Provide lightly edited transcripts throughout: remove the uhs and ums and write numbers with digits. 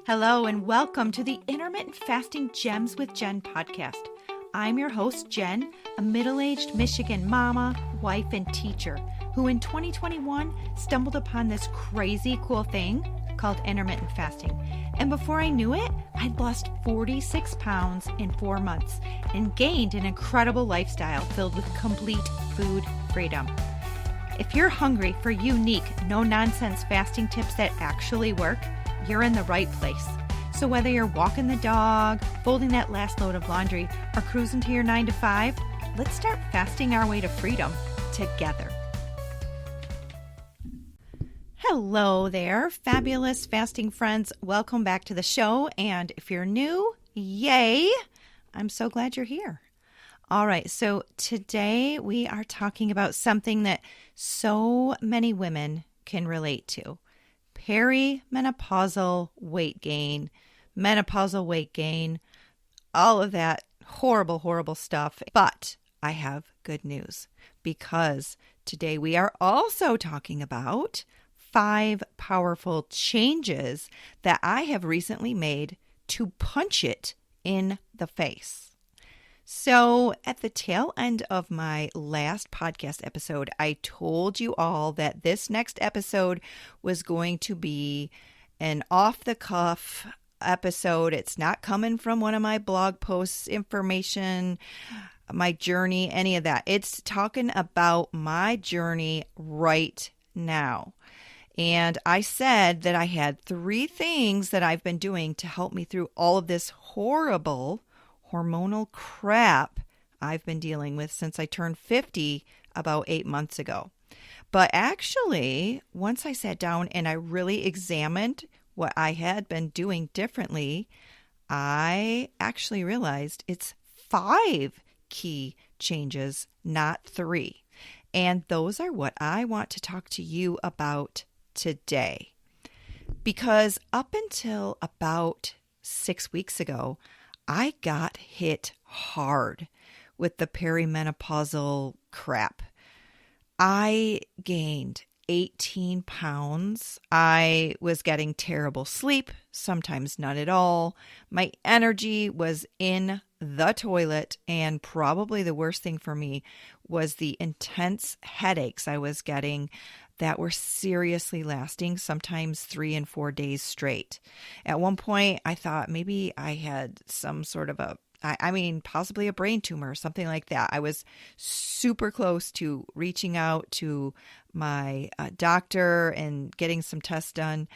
Hello and welcome to the Intermittent Fasting Gems with Jen podcast. I'm your host, Jen, a middle-aged Michigan mama, wife, and teacher who in 2021 stumbled upon this crazy cool thing called intermittent fasting. And before I knew it, I'd lost 46 pounds in 4 months and gained an incredible lifestyle filled with complete food freedom. If you're hungry for unique, no-nonsense fasting tips that actually work, you're in the right place. So whether you're walking the dog, folding that last load of laundry, or cruising to your 9 to 5, let's start fasting our way to freedom together. Hello there, fabulous fasting friends. Welcome back to the show. And if you're new, yay! I'm so glad you're here. All right, so today we are talking about something that so many women can relate to. Perimenopausal weight gain, menopausal weight gain, all of that horrible, horrible stuff. But I have good news because today we are also talking about 5 powerful changes that I have recently made to punch it in the face. So at the tail end of my last podcast episode, I told you all that this next episode was going to be an off-the-cuff episode. It's not coming from one of my blog posts, information, my journey, any of that. It's talking about my journey right now. And I said that I had 3 things that I've been doing to help me through all of this horrible hormonal crap I've been dealing with since I turned 50 about 8 months ago. But actually, once I sat down and I really examined what I had been doing differently, I actually realized it's 5 key changes, not 3. And those are what I want to talk to you about today. Because up until about 6 weeks ago, I got hit hard with the perimenopausal crap. I gained 18 pounds. I was getting terrible sleep, sometimes none at all. My energy was in the toilet, and probably the worst thing for me was the intense headaches I was getting that were seriously lasting, sometimes 3 and 4 days straight. At one point, I thought maybe I had some sort of possibly a brain tumor or something like that. I was super close to reaching out to my doctor and getting some tests done.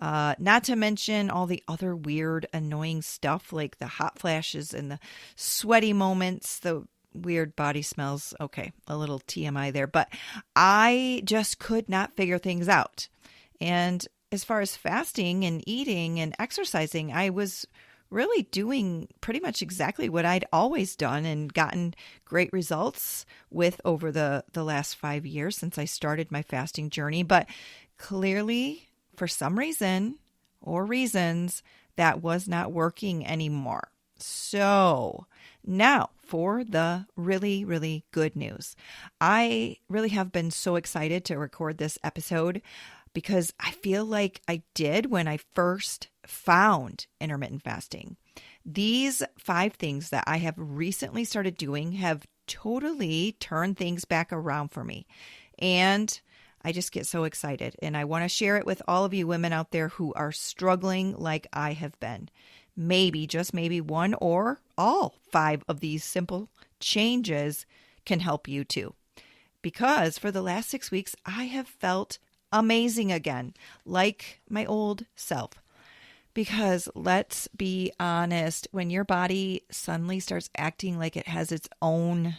Not to mention all the other weird, annoying stuff like the hot flashes and the sweaty moments, the weird body smells. Okay, a little TMI there, but I just could not figure things out. And as far as fasting and eating and exercising, I was really doing pretty much exactly what I'd always done and gotten great results with over the last 5 years since I started my fasting journey. But clearly, for some reason or reasons, that was not working anymore. So now for the really, really good news. I really have been so excited to record this episode because I feel like I did when I first found intermittent fasting. These 5 things that I have recently started doing have totally turned things back around for me. And I just get so excited. And I want to share it with all of you women out there who are struggling like I have been. Maybe, just maybe, 1 or all 5 of these simple changes can help you too. Because for the last 6 weeks, I have felt amazing again, like my old self. Because let's be honest, when your body suddenly starts acting like it has its own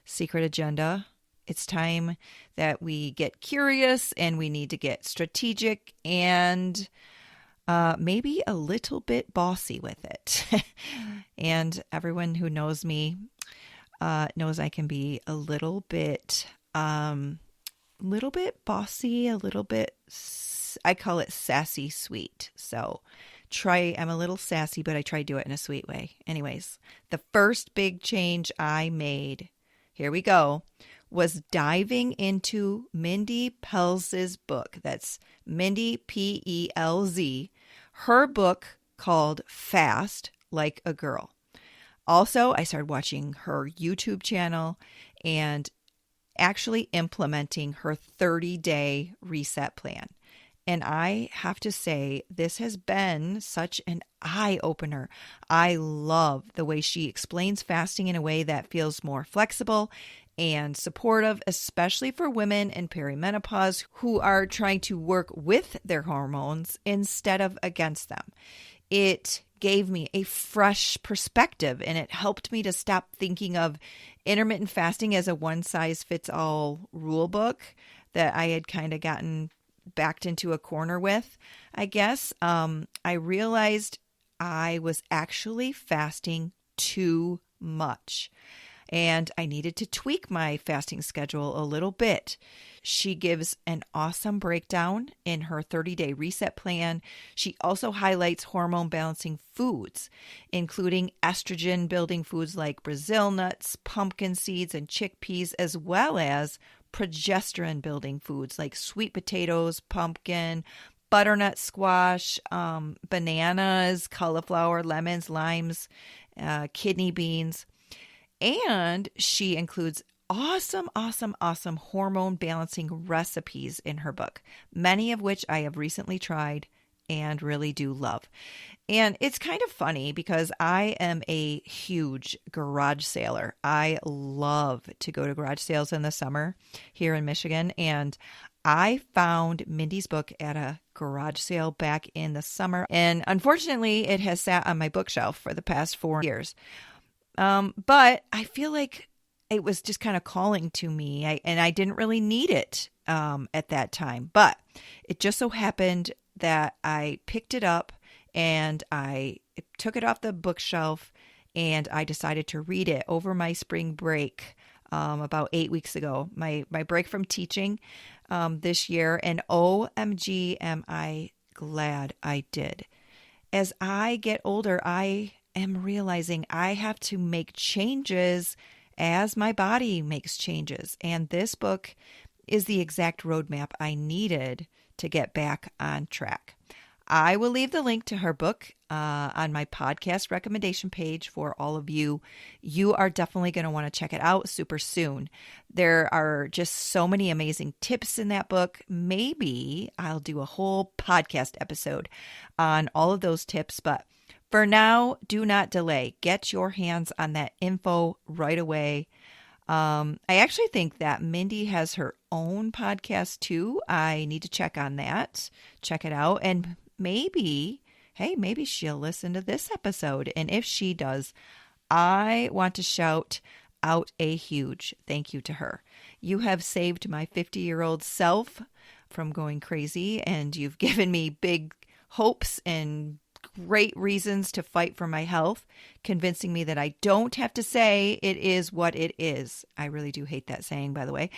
secret agenda, it's time that we get curious and we need to get strategic and maybe a little bit bossy with it. And everyone who knows me knows I can be a little bit bossy, a little bit, I call it sassy sweet. So I'm a little sassy, but I try to do it in a sweet way. Anyways, the first big change I made, here we go, was diving into Mindy Pelz's book. That's Mindy, Pelz. Her book called Fast Like a Girl. Also, I started watching her YouTube channel and actually implementing her 30-day reset plan. And I have to say, this has been such an eye-opener. I love the way she explains fasting in a way that feels more flexible and supportive, especially for women in perimenopause who are trying to work with their hormones instead of against them. It gave me a fresh perspective, and it helped me to stop thinking of intermittent fasting as a one-size-fits-all rule book that I had kind of gotten backed into a corner with, I guess. I realized I was actually fasting too much, and I needed to tweak my fasting schedule a little bit. She gives an awesome breakdown in her 30-day reset plan. She also highlights hormone balancing foods, including estrogen building foods like Brazil nuts, pumpkin seeds, and chickpeas, as well as progesterone building foods like sweet potatoes, pumpkin, butternut squash, bananas, cauliflower, lemons, limes, kidney beans. And she includes awesome hormone balancing recipes in her book, many of which I have recently tried and really do love. And it's kind of funny because I am a huge garage saler. I love to go to garage sales in the summer here in Michigan. And I found Mindy's book at a garage sale back in the summer. And unfortunately, it has sat on my bookshelf for the past 4 years. But I feel like it was just kind of calling to me, and I didn't really need it at that time. But it just so happened that I picked it up and I took it off the bookshelf, and I decided to read it over my spring break about 8 weeks ago, my break from teaching this year. And OMG, am I glad I did. As I get older, I am realizing I have to make changes as my body makes changes. And this book is the exact roadmap I needed to get back on track. I will leave the link to her book on my podcast recommendation page for all of you. You are definitely going to want to check it out super soon. There are just so many amazing tips in that book. Maybe I'll do a whole podcast episode on all of those tips, but for now, do not delay. Get your hands on that info right away. I actually think that Mindy has her own podcast too. I need to check on that. Check it out. And maybe she'll listen to this episode. And if she does, I want to shout out a huge thank you to her. You have saved my 50-year-old self from going crazy, and you've given me big hopes and great reasons to fight for my health, convincing me that I don't have to say it is what it is. I really do hate that saying, by the way,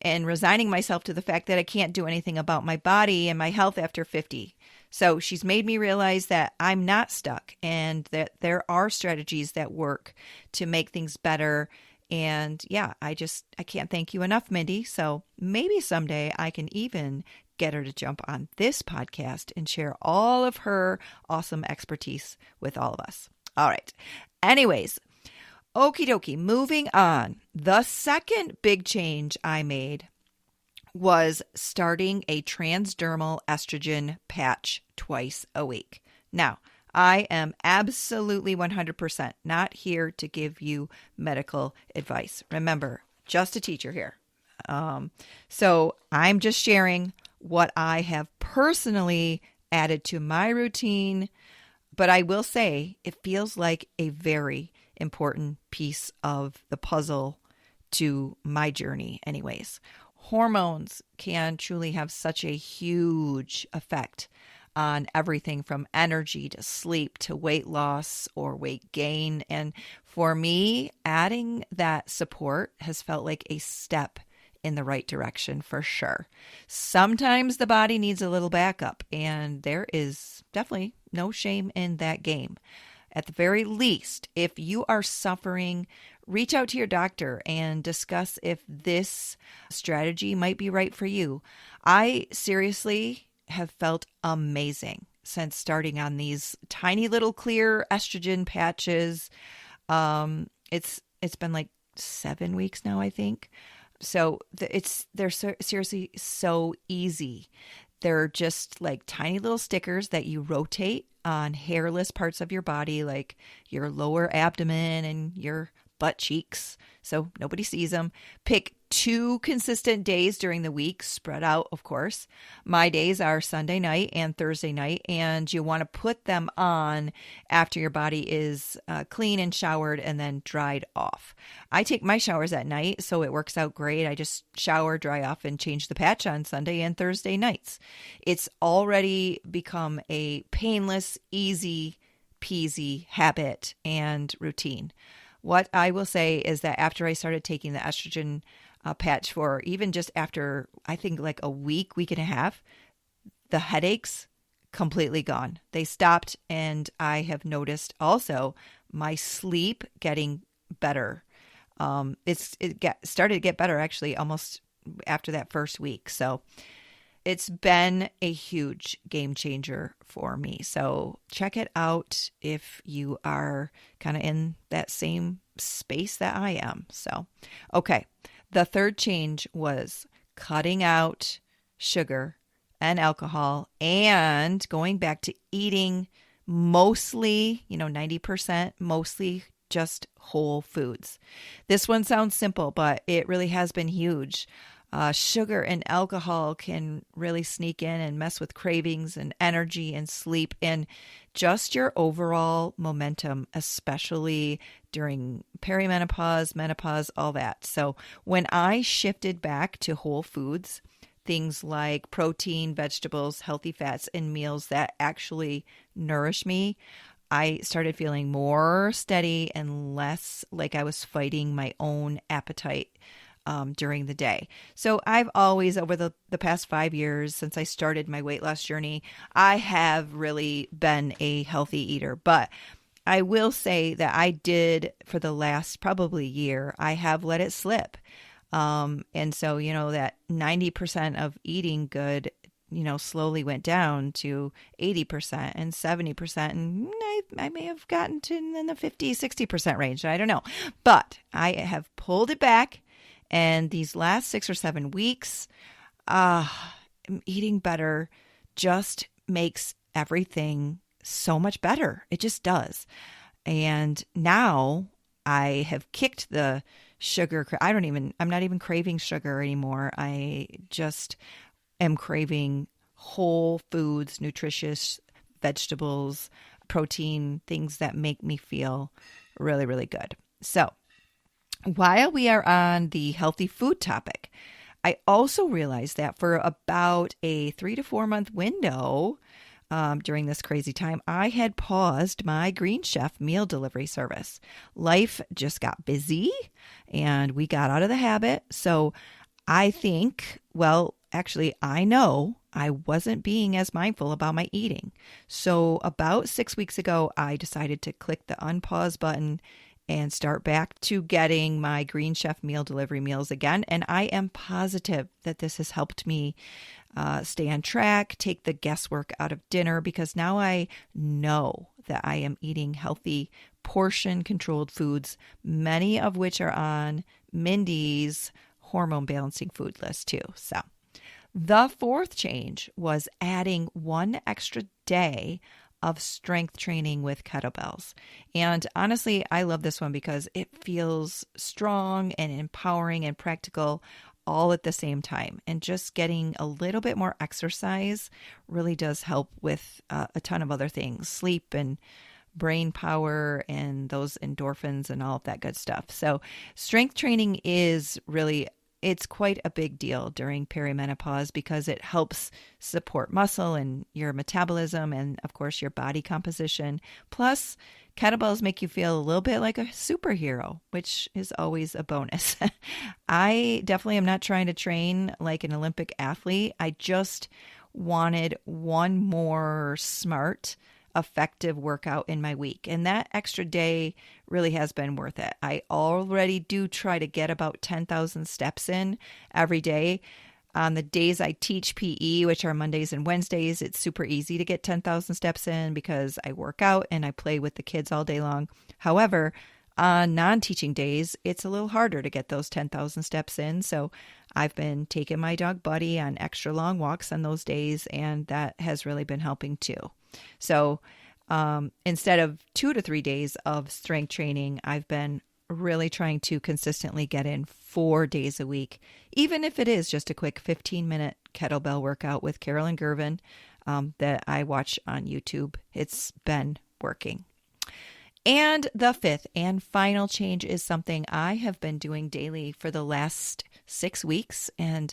and resigning myself to the fact that I can't do anything about my body and my health after 50. So she's made me realize that I'm not stuck and that there are strategies that work to make things better. And yeah, I can't thank you enough, Mindy. So maybe someday I can even get her to jump on this podcast and share all of her awesome expertise with all of us. All right. Anyways, okie dokie, moving on. The second big change I made was starting a transdermal estrogen patch twice a week. Now, I am absolutely 100% not here to give you medical advice. Remember, just a teacher here. So I'm just sharing what I have personally added to my routine, but I will say it feels like a very important piece of the puzzle to my journey anyways. Hormones can truly have such a huge effect on everything from energy to sleep to weight loss or weight gain. And for me, adding that support has felt like a step in the right direction for sure. Sometimes the body needs a little backup, and there is definitely no shame in that game. At the very least, if you are suffering, reach out to your doctor and discuss if this strategy might be right for you. I seriously have felt amazing since starting on these tiny little clear estrogen patches. It's been like 7 weeks now, I think. So they're seriously so easy. They're just like tiny little stickers that you rotate on hairless parts of your body, like your lower abdomen and your butt cheeks, so nobody sees them. Pick 2 consistent days during the week, spread out, of course. My days are Sunday night and Thursday night, and you want to put them on after your body is clean and showered and then dried off. I take my showers at night, so it works out great. I just shower, dry off, and change the patch on Sunday and Thursday nights. It's already become a painless, easy peasy habit and routine. What I will say is that after I started taking the estrogen patch for even just after, I think like a week and a half, the headaches completely gone. They stopped, and I have noticed also my sleep getting better. It started to get better actually almost after that first week. So it's been a huge game changer for me. So check it out if you are kind of in that same space that I am. So, okay. The third change was cutting out sugar and alcohol and going back to eating mostly, 90%, mostly just whole foods. This one sounds simple, but it really has been huge. Sugar and alcohol can really sneak in and mess with cravings and energy and sleep and just your overall momentum, especially during perimenopause, menopause, all that. So when I shifted back to whole foods, things like protein, vegetables, healthy fats, and meals that actually nourish me, I started feeling more steady and less like I was fighting my own appetite during the day. So I've always, over the past 5 years since I started my weight loss journey, I have really been a healthy eater. But I will say that I did, for the last probably year, I have let it slip. And so, that 90% of eating good, slowly went down to 80% and 70%. And I may have gotten to in the 50, 60% range. I don't know. But I have pulled it back. And these last 6 or 7 weeks, eating better just makes everything so much better. It just does. And now I have kicked the sugar. I'm not even craving sugar anymore. I just am craving whole foods, nutritious vegetables, protein, things that make me feel really, really good. So, while we are on the healthy food topic, I also realized that for about a 3 to 4 month window during this crazy time, I had paused my Green Chef meal delivery service. Life just got busy and we got out of the habit. So I think, I know I wasn't being as mindful about my eating. So about 6 weeks ago, I decided to click the unpause button and start back to getting my Green Chef meal delivery meals again. And I am positive that this has helped me stay on track, take the guesswork out of dinner, because now I know that I am eating healthy, portion-controlled foods, many of which are on Mindy's hormone balancing food list too. So the fourth change was adding 1 extra day of strength training with kettlebells. And honestly, I love this one because it feels strong and empowering and practical all at the same time. And just getting a little bit more exercise really does help with a ton of other things, sleep and brain power and those endorphins and all of that good stuff. So strength training is really, it's quite a big deal during perimenopause because it helps support muscle and your metabolism and, of course, your body composition. Plus, kettlebells make you feel a little bit like a superhero, which is always a bonus. I definitely am not trying to train like an Olympic athlete. I just wanted one more smart, effective workout in my week. And that extra day really has been worth it. I already do try to get about 10,000 steps in every day. On the days I teach PE, which are Mondays and Wednesdays, it's super easy to get 10,000 steps in because I work out and I play with the kids all day long. However, on non-teaching days, it's a little harder to get those 10,000 steps in. So I've been taking my dog Buddy on extra long walks on those days, and that has really been helping too. So instead of 2 to 3 days of strength training, I've been really trying to consistently get in 4 days a week, even if it is just a quick 15-minute kettlebell workout with Carolyn Gervin that I watch on YouTube. It's been working. And the fifth and final change is something I have been doing daily for the last 6 weeks. And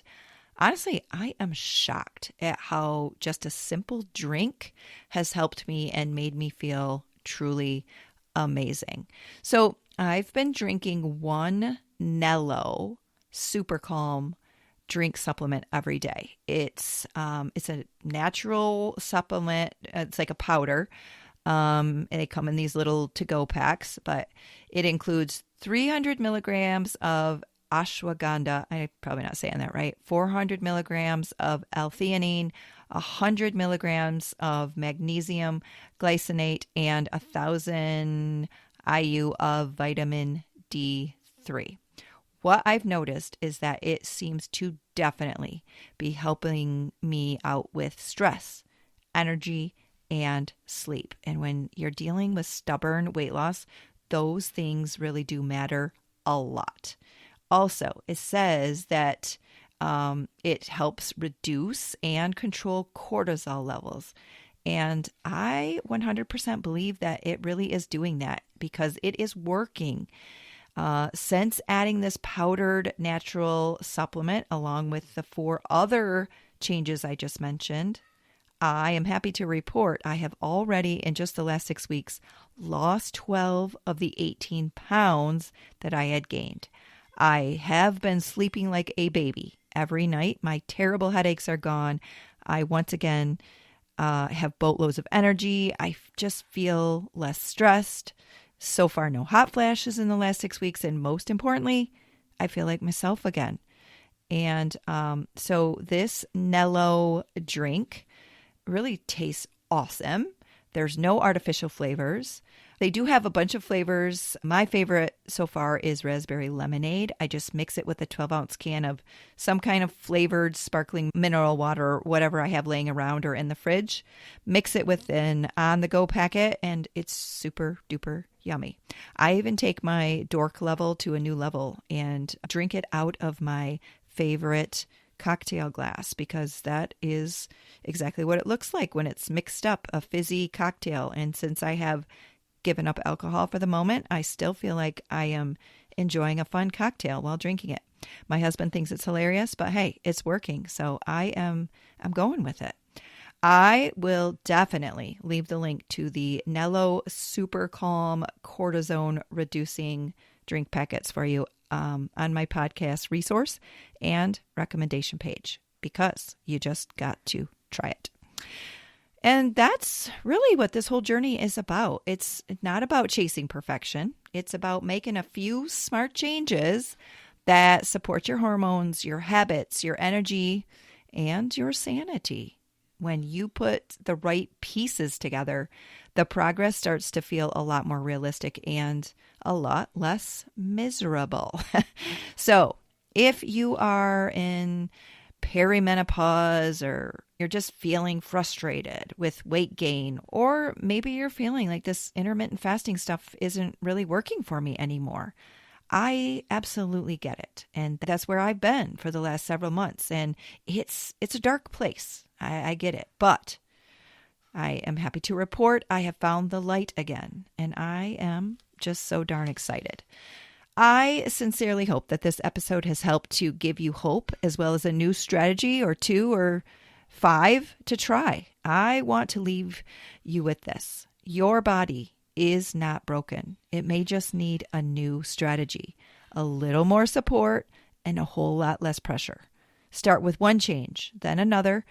honestly, I am shocked at how just a simple drink has helped me and made me feel truly amazing. So I've been drinking one Nello Super Calm drink supplement every day. It's a natural supplement. It's like a powder. And they come in these little to-go packs, but it includes 300 milligrams of ashwagandha. I'm probably not saying that right. 400 milligrams of L-theanine, 100 milligrams of magnesium glycinate, and 1,000 IU of vitamin D3. What I've noticed is that it seems to definitely be helping me out with stress, energy, and sleep. And when you're dealing with stubborn weight loss, those things really do matter a lot. Also, it says that it helps reduce and control cortisol levels. And I 100% believe that it really is doing that because it is working. Since adding this powdered natural supplement along with the 4 other changes I just mentioned, I am happy to report I have already, in just the last 6 weeks, lost 12 of the 18 pounds that I had gained. I have been sleeping like a baby every night. My terrible headaches are gone. I once again have boatloads of energy. I just feel less stressed. So far, no hot flashes in the last 6 weeks. And most importantly, I feel like myself again. And so this Nello drink really tastes awesome. There's no artificial flavors. They do have a bunch of flavors. My favorite so far is raspberry lemonade. I just mix it with a 12-ounce can of some kind of flavored sparkling mineral water, whatever I have laying around or in the fridge. Mix it with an on-the-go packet, and it's super duper yummy. I even take my dork level to a new level and drink it out of my favorite cocktail glass, because that is exactly what it looks like when it's mixed up, a fizzy cocktail. And since I have given up alcohol for the moment, I still feel like I am enjoying a fun cocktail while drinking it. My husband thinks it's hilarious, but hey, it's working. So I'm going with it. I will definitely leave the link to the Nello Super Calm cortisone reducing drink packets for you on my podcast resource and recommendation page, because you just got to try it. And that's really what this whole journey is about. It's not about chasing perfection. It's about making a few smart changes that support your hormones, your habits, your energy, and your sanity. When you put the right pieces together, the progress starts to feel a lot more realistic and a lot less miserable. So if you are in perimenopause, or you're just feeling frustrated with weight gain, or maybe you're feeling like this intermittent fasting stuff isn't really working for me anymore, I absolutely get it. And that's where I've been for the last several months. And it's a dark place. I get it. But I am happy to report I have found the light again. And I am just so darn excited. I sincerely hope that this episode has helped to give you hope, as well as a new strategy or 2 or 5 to try. I want to leave you with this. Your body is not broken. It may just need a new strategy, a little more support, and a whole lot less pressure. Start with one change, then another,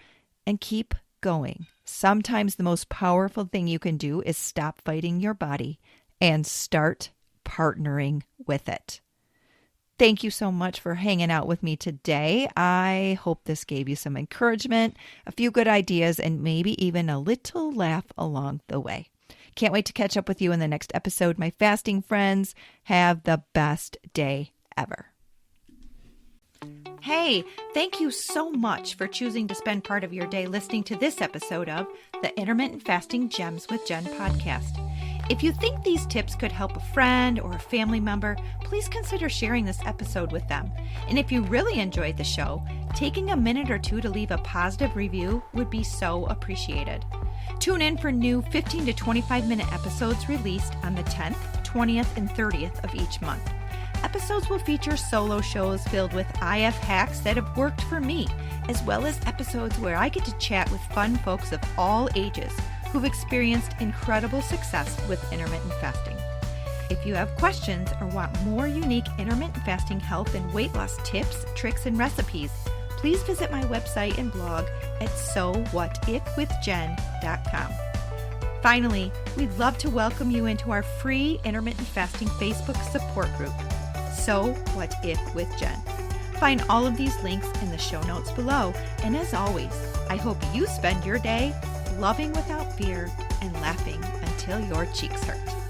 and keep going. Sometimes the most powerful thing you can do is stop fighting your body and start partnering with it. Thank you so much for hanging out with me today. I hope this gave you some encouragement, a few good ideas, and maybe even a little laugh along the way. Can't wait to catch up with you in the next episode, my fasting friends. Have the best day ever. Hey, thank you so much for choosing to spend part of your day listening to this episode of the Intermittent Fasting Gems with Jen podcast. If you think these tips could help a friend or a family member, please consider sharing this episode with them. And if you really enjoyed the show, taking a minute or two to leave a positive review would be so appreciated. Tune in for new 15 to 25-minute episodes released on the 10th, 20th, and 30th of each month. Episodes will feature solo shows filled with IF hacks that have worked for me, as well as episodes where I get to chat with fun folks of all ages who've experienced incredible success with intermittent fasting. If you have questions or want more unique intermittent fasting health and weight loss tips, tricks, and recipes, please visit my website and blog at sowhatifwithjen.com. Finally, we'd love to welcome you into our free intermittent fasting Facebook support group, So What If with Jen. Find all of these links in the show notes below. And as always, I hope you spend your day loving without fear and laughing until your cheeks hurt.